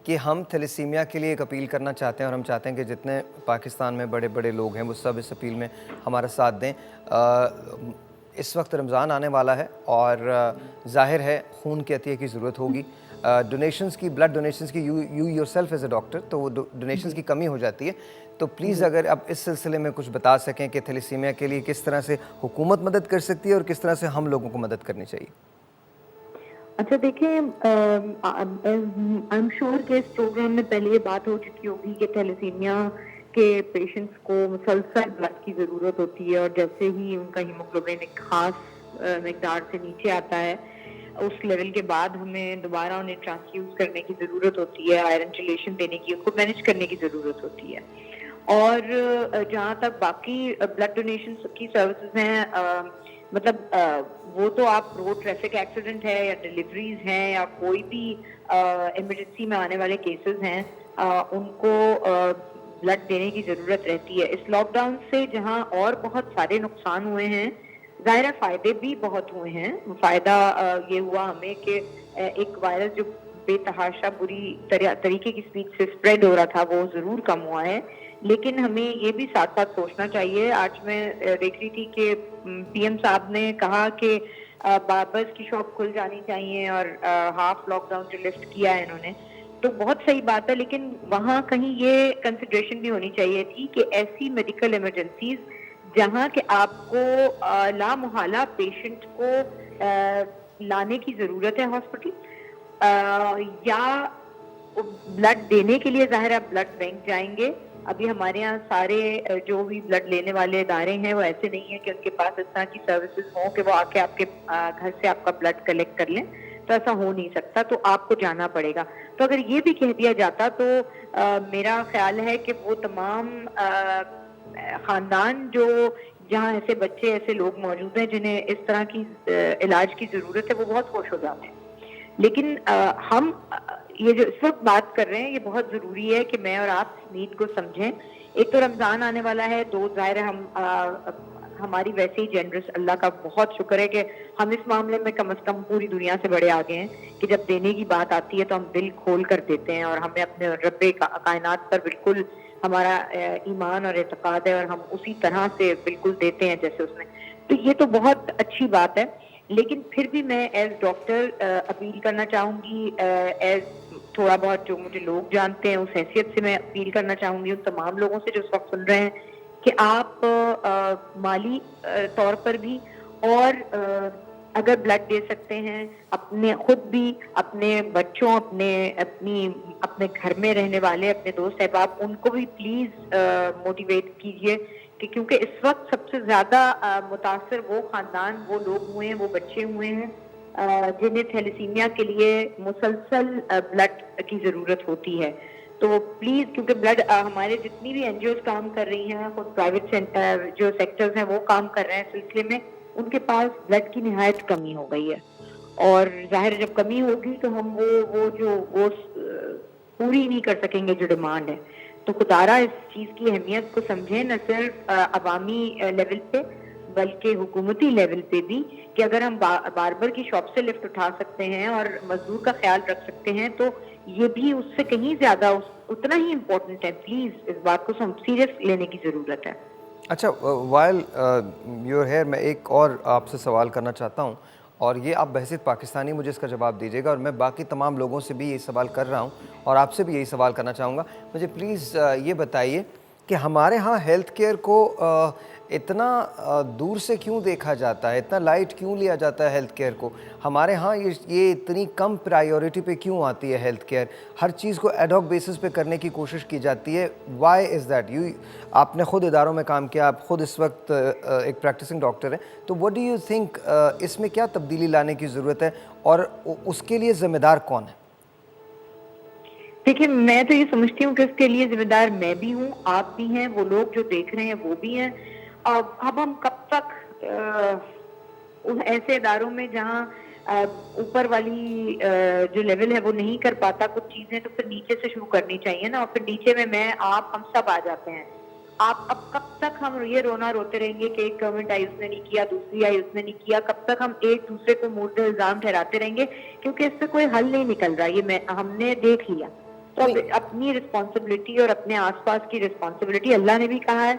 کہ ہم تھیلیسیمیا کے لیے ایک اپیل کرنا چاہتے ہیں، اور ہم چاہتے ہیں کہ جتنے پاکستان میں بڑے بڑے لوگ ہیں وہ سب اس اپیل میں ہمارا ساتھ دیں۔ اس وقت رمضان آنے والا ہے اور ظاہر ہے خون کے عطیے کی ضرورت ہوگی، ڈونیشنز کی، بلڈ ڈونیشنز کی، you your self as a doctor, تو وہ ڈونیشنز کی کمی ہو جاتی ہے۔ تو پلیز اگر آپ اس سلسلے میں کچھ بتا سکیں کہ تھیلیسیمیا کے لیے کس طرح سے حکومت مدد کر سکتی ہے اور کس طرح سے ہم لوگوں کو مدد کرنی چاہیے۔ اچھا دیکھیں، آئی ایم شیور کہ اس پروگرام میں پہلے یہ بات ہو چکی ہوگی کہ تھیلیسیمیا کے پیشنٹس کو مسلسل بلڈ کی ضرورت ہوتی ہے، اور جیسے ہی ان کا ہیموگلوبن ایک خاص مقدار سے نیچے آتا ہے، اس لیول کے بعد ہمیں دوبارہ انہیں ٹرانسفیوز کرنے کی ضرورت ہوتی ہے، آئرن چلیشن دینے کی، ان کو مینیج کرنے کی ضرورت ہوتی ہے۔ اور جہاں تک باقی بلڈ ڈونیشن کی سروسز ہیں، مطلب وہ تو آپ روڈ ٹریفک ایکسیڈنٹ ہے یا ڈیلیوریز ہیں یا کوئی بھی ایمرجنسی میں آنے والے کیسز ہیں، ان کو بلڈ دینے کی ضرورت رہتی ہے۔ اس لاک ڈاؤن سے جہاں اور بہت سارے نقصان ہوئے ہیں، ظاہر فائدے بھی بہت ہوئے ہیں۔ فائدہ یہ ہوا ہمیں کہ ایک وائرس جو بے تحاشا بری طریقے کی سپیڈ سے اسپریڈ ہو رہا تھا وہ ضرور کم ہوا ہے، لیکن ہمیں یہ بھی ساتھ ساتھ سوچنا چاہیے۔ آج میں دیکھ رہی تھی کہ پی ایم صاحب نے کہا کہ باربرز کی شاپ کھل جانی چاہیے اور ہاف لاک ڈاؤن جو لفٹ کیا ہے انہوں نے، تو بہت صحیح بات ہے، لیکن وہاں کہیں یہ کنسیڈریشن بھی ہونی چاہیے تھی کہ ایسی میڈیکل ایمرجنسیز جہاں کہ آپ کو لا محالہ پیشنٹ کو لانے کی ضرورت ہے ہاسپٹل، یا بلڈ دینے کے لیے ظاہر آپ بلڈ بینک جائیں گے۔ ابھی ہمارے یہاں سارے جو بھی بلڈ لینے والے ادارے ہیں وہ ایسے نہیں ہیں کہ ان کے پاس اس طرح کی سروسز ہوں کہ وہ آ کے آپ کے گھر سے آپ کا بلڈ کلیکٹ کر لیں، تو ایسا ہو نہیں سکتا، تو آپ کو جانا پڑے گا۔ تو اگر یہ بھی کہہ دیا جاتا تو میرا خیال ہے کہ وہ تمام خاندان جو جہاں ایسے بچے ایسے لوگ موجود ہیں جنہیں اس طرح کی علاج کی ضرورت ہے، وہ بہت خوش ہو جاتے ہیں۔ لیکن ہم یہ جو اس وقت بات کر رہے ہیں یہ بہت ضروری ہے کہ میں اور آپ نیڈ کو سمجھیں۔ ایک تو رمضان آنے والا ہے، دو ظاہر ہم ہماری ویسے ہی جنرس، اللہ کا بہت شکر ہے کہ ہم اس معاملے میں کم از کم پوری دنیا سے بڑے آگے ہیں کہ جب دینے کی بات آتی ہے تو ہم دل کھول کر دیتے ہیں، اور ہمیں اپنے رب کائنات پر بالکل ہمارا ایمان اور اعتقاد ہے، اور ہم اسی طرح سے بالکل دیتے ہیں جیسے اس نے، تو یہ تو بہت اچھی بات ہے۔ لیکن پھر بھی میں ایز ڈاکٹر اپیل کرنا چاہوں گی، ایز تھوڑا بہت جو مجھے لوگ جانتے ہیں اس حیثیت سے میں اپیل کرنا چاہوں گی ان تمام لوگوں سے جو اس وقت سن رہے ہیں کہ آپ مالی طور پر بھی، اور اگر بلڈ دے سکتے ہیں اپنے خود بھی، اپنے بچوں، اپنے گھر میں رہنے والے اپنے دوست احباب، ان کو بھی پلیز موٹیویٹ کیجئے کہ کیونکہ اس وقت سب سے زیادہ متاثر وہ خاندان، وہ لوگ ہوئے ہیں، وہ بچے ہوئے ہیں جنہیں تھیلیسیمیا کے لیے مسلسل بلڈ کی ضرورت ہوتی ہے۔ تو پلیز، کیونکہ بلڈ ہمارے جتنی بھی این جی اوز کام کر رہی ہیں، خود پرائیویٹ جو سیکٹرز ہیں وہ کام کر رہے ہیں سلسلے میں، ان کے پاس بلڈ کی نہایت کمی ہو گئی ہے، اور ظاہر جب کمی ہوگی تو ہم وہ پوری نہیں کر سکیں گے جو ڈیمانڈ ہے۔ تو خدارہ اس چیز کی اہمیت کو سمجھیں، نہ صرف عوامی لیول پہ بلکہ حکومتی لیول پہ بھی، کہ اگر ہم باربر کی شاپ سے لفٹ اٹھا سکتے ہیں اور مزدور کا خیال رکھ سکتے ہیں تو یہ بھی اس سے کہیں زیادہ اتنا ہی امپورٹنٹ ہے۔ پلیز اس بات کو سیریس لینے کی ضرورت ہے۔ اچھا، وائل یو آر ہیئر، میں ایک اور آپ سے سوال کرنا چاہتا ہوں، اور یہ آپ بحیثیت پاکستانی مجھے اس کا جواب دیجیے گا، اور میں باقی تمام لوگوں سے بھی یہی سوال کر رہا ہوں اور آپ سے بھی یہی سوال کرنا چاہوں گا۔ مجھے پلیز یہ بتائیے کہ ہمارے ہاں ہیلتھ کیئر کو اتنا دور سے کیوں دیکھا جاتا ہے، اتنا لائٹ کیوں لیا جاتا ہے ہیلتھ کیئر کو؟ ہمارے ہاں یہ اتنی کم پرائیورٹی پہ کیوں آتی ہے ہیلتھ کیئر؟ ہر چیز کو ایڈ ہاک بیسس پہ کرنے کی کوشش کی جاتی ہے۔ Why is that? آپ نے خود اداروں میں کام کیا، آپ خود اس وقت ایک پریکٹسنگ ڈاکٹر ہیں، تو وٹ ڈو یو تھنک اس میں کیا تبدیلی لانے کی ضرورت ہے، اور اس کے لیے ذمہ دار کون ہے؟ دیکھیں، میں تو یہ سمجھتی ہوں کہ اس کے لیے ذمہ دار میں بھی ہوں، آپ بھی ہیں، وہ لوگ جو دیکھ رہے ہیں وہ بھی ہیں۔ اب ہم کب تک ایسے اداروں میں جہاں اوپر والی جو لیول ہے وہ نہیں کر پاتا کچھ چیزیں، تو پھر نیچے سے شروع کرنی چاہیے نا، اور پھر نیچے میں آپ ہم سب آ جاتے ہیں۔ اب کب تک ہم یہ رونا روتے رہیں گے کہ ایک گورنمنٹ آئی اس نے نہیں کیا، دوسری آئی اس نے نہیں کیا؟ کب تک ہم ایک دوسرے کو مورد الزام ٹھہراتے رہیں گے؟ کیونکہ اس سے کوئی حل نہیں نکل رہا، یہ ہم نے دیکھ لیا۔ تو اب اپنی رسپانسبلٹی اور اپنے آس پاس کی رسپانسبلٹی اللہ نے بھی کہا ہے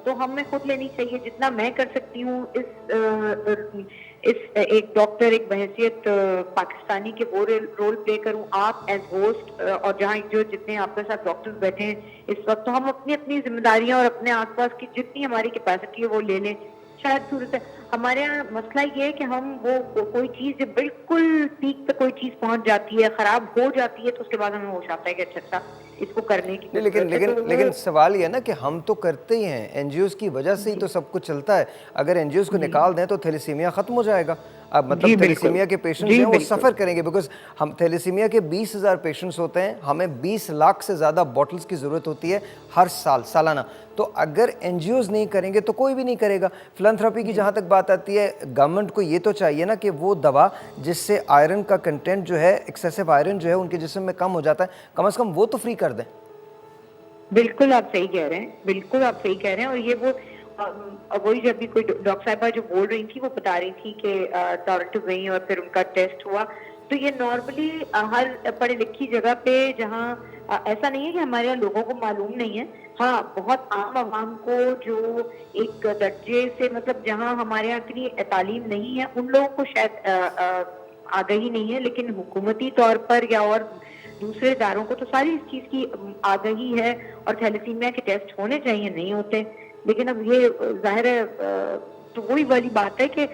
تو ہمیں خود لینی چاہیے. جتنا میں کر سکتی ہوں اس ایک ڈاکٹر ایک بحیثیت پاکستانی کے وہ رول پلے کروں, آپ ایز ہوسٹ اور جہاں جو جتنے آپ کے ساتھ ڈاکٹرز بیٹھے ہیں اس وقت, تو ہم اپنی اپنی ذمہ داریاں اور اپنے آس پاس کی جتنی ہماری کیپیسٹی ہے وہ لے لیں. شاید صورت ہے ہمارے یہاں مسئلہ یہ ہے کہ ہم وہ کوئی چیز جب بالکل پیک پہ کوئی چیز پہنچ جاتی ہے, خراب ہو جاتی ہے, تو اس کے بعد ہمیں ہوش آتا ہے کہ اچھا اس کو کرنے کی نہیں, لیکن سوال یہ ہے نا کہ ہم تو کرتے ہی ہیں, این جی اوز کی وجہ سے ہی تو سب کچھ چلتا ہے. اگر این جی اوز کو نکال دیں تو تھیلیسیمیا ختم ہو جائے گا. اب مطلب تھیلیسیمیا کے پیشنٹس ہیں وہ سفر کریں گے, بیکاز ہم تھیلیسیمیا کے 20,000 پیشنٹس ہوتے ہیں, ہمیں 20 لاکھ سے زیادہ بوٹلز کی ضرورت ہوتی ہے ہر سال سالانہ. تو اگر این جی اوز نہیں کریں گے تو کوئی بھی نہیں کرے گا. فلانتھراپی کی جہاں تک بات آتی ہے, گورنمنٹ کو یہ تو چاہیے نا کہ وہ دوا جس سے آئرن کا کنٹینٹ جو ہے, ایکسیسو آئرن جو ہے ان کے جسم میں کم ہو جاتا ہے, کم از کم وہ تو فری کر دیں. بالکل آپ صحیح کہہ رہے ہیں, بالکل آپ صحیح کہہ رہے ہیں. اور یہ وہی جب بھی کوئی ڈاکٹر صاحبہ جو بول رہی تھی وہ بتا رہی تھی کہ ٹورنٹو گئی اور پھر ان کا ٹیسٹ ہوا, تو یہ نارملی ہر پڑھی لکھی جگہ پہ, جہاں ایسا نہیں ہے کہ ہمارے یہاں لوگوں کو معلوم نہیں ہے, ہاں بہت عام عوام کو جو ایک درجے سے مطلب جہاں ہمارے یہاں اتنی تعلیم نہیں ہے ان لوگوں کو شاید آگہی نہیں ہے, لیکن حکومتی طور پر یا اور دوسرے اداروں کو تو ساری اس چیز کی آگہی ہے اور تھیلیسیمیا کے ٹیسٹ ہونے چاہیے, نہیں ہوتے. لیکن اب یہ ظاہر ہے تو وہی والی بات ہے کہ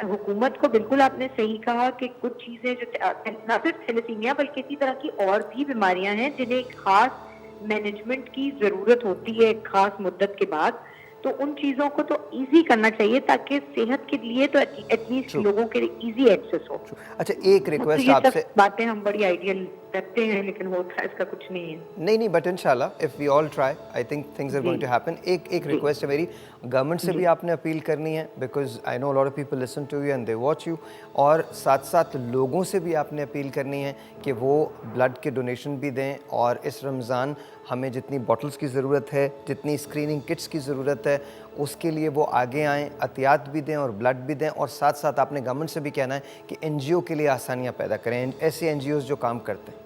حکومت کو بالکل آپ نے صحیح کہا کہ کچھ چیزیں جو نہ صرف تھیلیسیمیا بلکہ اسی طرح کی اور بھی بیماریاں ہیں جنہیں ایک خاص مینجمنٹ کی ضرورت ہوتی ہے ایک خاص مدت کے بعد, تو ان چیزوں کو تو ایزی کرنا چاہیے تاکہ صحت کے لیے تو ایٹ لیسٹ لوگوں کے لیے ایزی ایکسیس ہو. اچھا ایک ریکویسٹ آپ سے, باتیں ہم بڑی آئیڈیل رکھتے ہیں لیکن ہوتا ہے اس کا کچھ نہیں ہے. نہیں بٹ انشاءاللہ if we all try I think things are going to happen. ایک ریکویسٹ ہے میری, گورنمنٹ سے بھی آپ نے اپیل کرنی ہے, because I know lot of people listen to you and they watch you, اور ساتھ ساتھ لوگوں سے بھی آپ نے اپیل کرنی ہے کہ وہ بلڈ کے ڈونیشن بھی دیں, اور اس رمضان ہمیں جتنی باٹلز کی ضرورت ہے, جتنی اسکریننگ کٹس کی ضرورت ہے, اس کے لیے وہ آگے آئیں, عطیات بھی دیں اور بلڈ بھی دیں. اور ساتھ ساتھ آپ نے گورنمنٹ سے بھی کہنا ہے کہ این جی او کے لیے آسانیاں پیدا کریں, ایسے این جی اوز جو کام کرتے ہیں.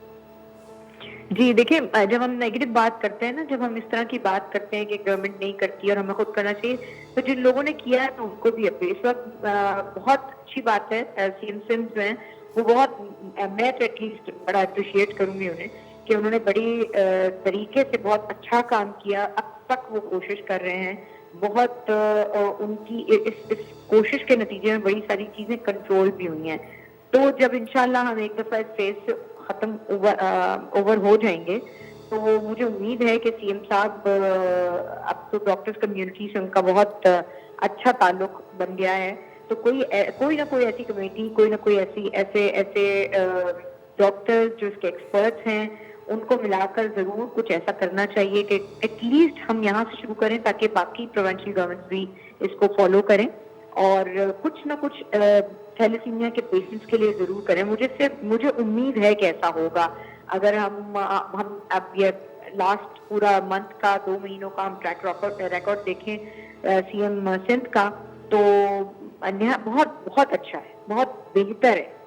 جی دیکھیں, جب ہم نیگیٹو بات کرتے ہیں نا, جب ہم اس طرح کی بات کرتے ہیں کہ گورنمنٹ نہیں کرتی اور ہمیں خود کرنا چاہیے, تو جن لوگوں نے کیا ہے تو ان کو بھی اس وقت بہت اچھی بات ہے. سی ایم سندھ جو ہیں وہ بہت, میں تو ایٹ لیسٹ بڑا اپریشیٹ کروں گی انہیں کہ انہوں نے بڑی طریقے سے بہت اچھا کام کیا. اب تک وہ کوشش کر رہے ہیں, بہت ان کی اس کوشش کے نتیجے میں بڑی ساری چیزیں کنٹرول بھی ہوئی ہیں. تو جب انشاءاللہ ہم ایک دفعہ اس فیز سے ختم اوور ہو جائیں گے تو مجھے امید ہے کہ سی ایم صاحب, اب تو ڈاکٹرز کمیونٹی سے ان کا بہت اچھا تعلق بن گیا ہے, تو کوئی نہ کوئی ایسی کمیٹی, کوئی نہ کوئی ایسے ڈاکٹرز جو اس کے ایکسپرٹس ہیں ان کو ملا کر ضرور کچھ ایسا کرنا چاہیے کہ ایٹ لیسٹ ہم یہاں سے شروع کریں تاکہ باقی پروونشل گورنمنٹس بھی اس کو فالو کریں اور کچھ نہ کچھ تھیلیسیمیا کے پیشنٹس کے لیے ضرور کریں. مجھے امید ہے کہ ایسا ہوگا. اگر ہم اب یہ لاسٹ پورا منتھ کا 2 مہینوں کا ہم ٹریک ریکارڈ دیکھیں سی ایم سندھ کا, تو بہت بہت اچھا ہے, بہت بہتر ہے.